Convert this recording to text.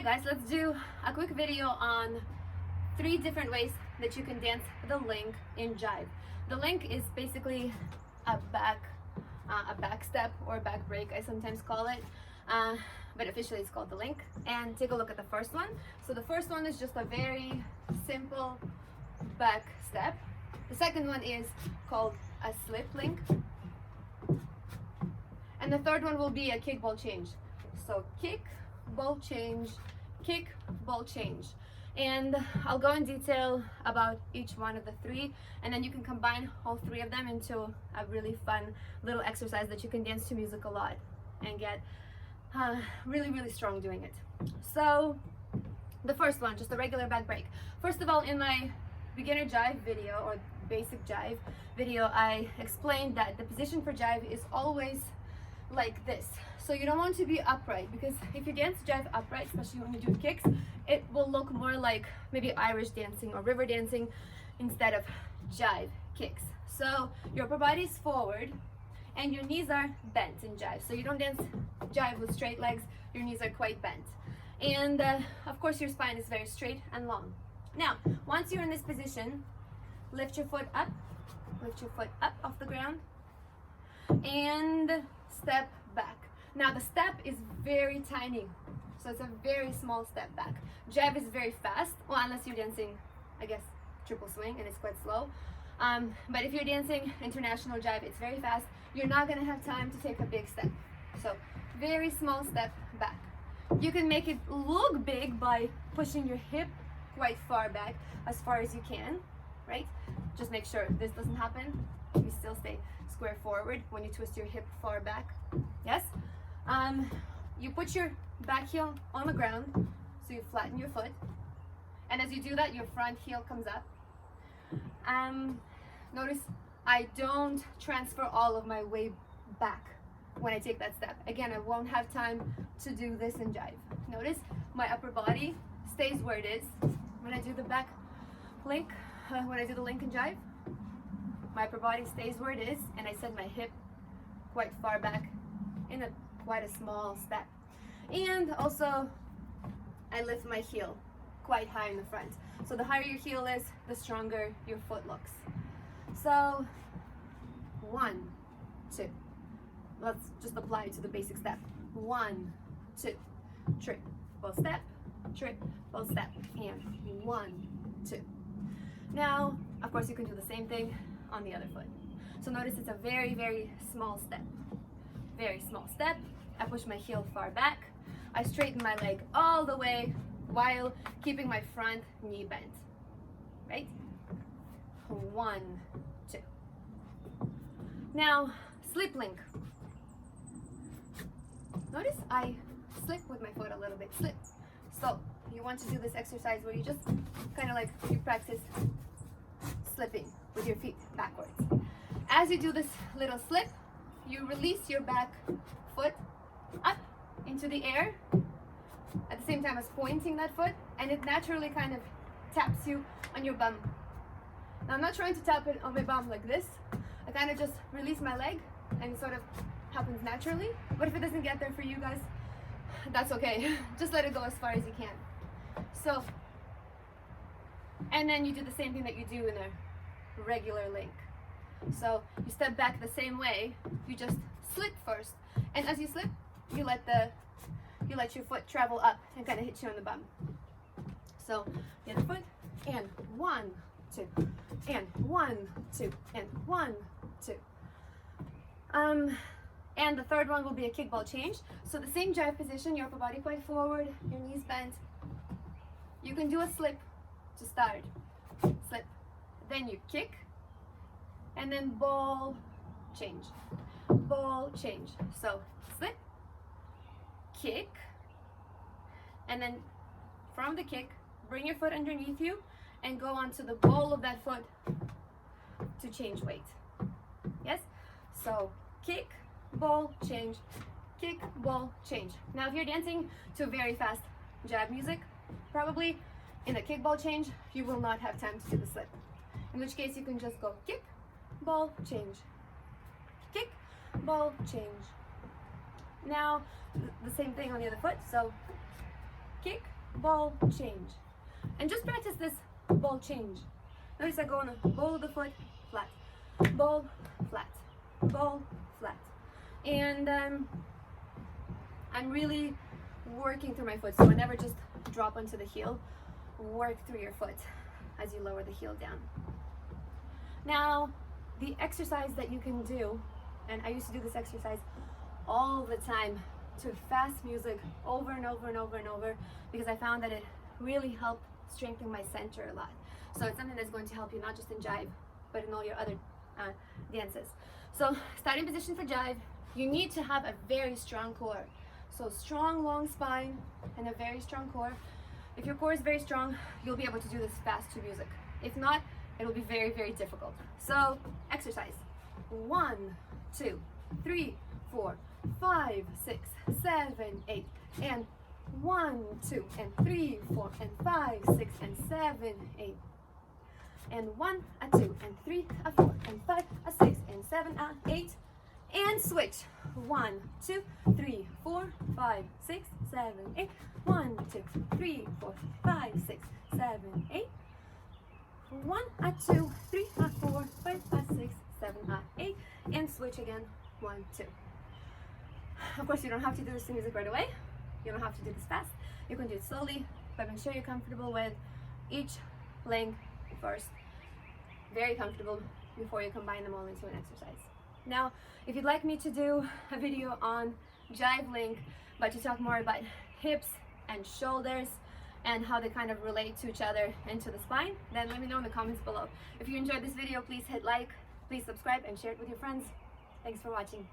Okay guys, let's do a quick video on 3 different ways that you can dance the link in Jive. The link is basically a back step or back break, I sometimes call it, but officially it's called the link. And take a look at the first one. So the first one is just a very simple back step. The second one is called a slip link. And the third one will be a kick ball change. So kick, ball change, kick, ball change. And I'll go in detail about each one of the 3, and then you can combine all 3 of them into a really fun little exercise that you can dance to music a lot and get really strong doing it. So the first one, just a regular back break. First of all, in my beginner Jive video or basic Jive video, I explained that the position for Jive is always like this. So you don't want to be upright, because if you dance Jive upright, especially when you do kicks, it will look more like maybe Irish dancing or river dancing instead of Jive kicks. So your upper body is forward and your knees are bent in Jive. So you don't dance Jive with straight legs, your knees are quite bent. And of course your spine is very straight and long. Now, once you're in this position, lift your foot up off the ground and step back. Now the step is very tiny, so it's a very small step back. Jive is very fast, well, unless you're dancing, I guess, triple swing, and it's quite slow. But if you're dancing international Jive, it's very fast. You're not gonna have time to take a big step. So very small step back. You can make it look big by pushing your hip quite far back, as far as you can, right? Just make sure this doesn't happen. You still stay square forward when you twist your hip far back. Yes? You put your back heel on the ground, so you flatten your foot. And as you do that, your front heel comes up. Notice I don't transfer all of my weight back when I take that step. Again, I won't have time to do this in Jive. Notice my upper body stays where it is. When I do the back link, when I do the link in Jive, my upper body stays where it is, and I send my hip quite far back in quite a small step. And also, I lift my heel quite high in the front. So the higher your heel is, the stronger your foot looks. So 1, 2. Let's just apply it to the basic step. 1, 2, triple step, triple step, and 1, 2. Now, of course, you can do the same thing on the other foot. So notice it's a very small step. Very small step. I push my heel far back. I straighten my leg all the way while keeping my front knee bent. Right? 1, 2. Now, slip link. Notice I slip with my foot a little bit. Slip. So you want to do this exercise where you just kind of like you practice slipping with your feet backwards. As you do this little slip, you release your back foot up into the air at the same time as pointing that foot, and it naturally kind of taps you on your bum. Now I'm not trying to tap it on my bum like this. I kind of just release my leg and it sort of happens naturally. But if it doesn't get there for you guys, that's okay. Just let it go as far as you can. So, and then you do the same thing that you do in a regular link. So you step back the same way, you just slip first, and as you slip, you let your foot travel up and kind of hit you on the bum. So the other foot, and 1, 2, and 1, 2, and 1, 2. And the third one will be a kick ball change. So the same Jive position, your upper body quite forward, your knees bent. You can do a slip to start. Slip. Then you kick. And then ball change. Ball change. So slip, kick, and then from the kick, bring your foot underneath you and go onto the ball of that foot to change weight. Yes? So kick, ball, change, kick, ball, change. Now if you're dancing to very fast Jive music, probably in the kick, ball, change, you will not have time to do the slip. In which case you can just go kick, ball, change, kick, ball, change. Now the same thing on the other foot. So kick, ball, change. And just practice this ball change. Notice I go on the ball of the foot, flat, ball, flat, ball, flat. And I'm really working through my foot, so I never just drop onto the heel. Work through your foot as you lower the heel down. Now, the exercise that you can do, and I used to do this exercise all the time to fast music over and over and over and over, because I found that it really helped strengthen my center a lot. So it's something that's going to help you not just in Jive, but in all your other dances. So starting position for Jive, you need to have a very strong core. So strong, long spine and a very strong core. If your core is very strong, you'll be able to do this fast to music. If not, it'll be very, very difficult. So exercise. 1, 2, 3, 4, 5, 6, 7, 8, and 1, 2, and 3, 4, and 5, 6, and 7, 8. And 1, a 2, and 3, a 4, and 5, a 6, and 7, a 8. And switch. 1, 2, 3, 4, 5, 6, 7, 8. 1, 2, 3, 4, 5, 6, 7, 8. 1, a 2, 3, a 4, 5, a 6, 7, a 8. And switch again. 1, 2. Of course, you don't have to do this to music right away. You don't have to do this fast. You can do it slowly, but make sure you're comfortable with each link first. Very comfortable before you combine them all into an exercise. Now, if you'd like me to do a video on Jive link, but to talk more about hips and shoulders and how they kind of relate to each other and to the spine, then let me know in the comments below. If you enjoyed this video, please hit like, please subscribe, and share it with your friends. Thanks for watching.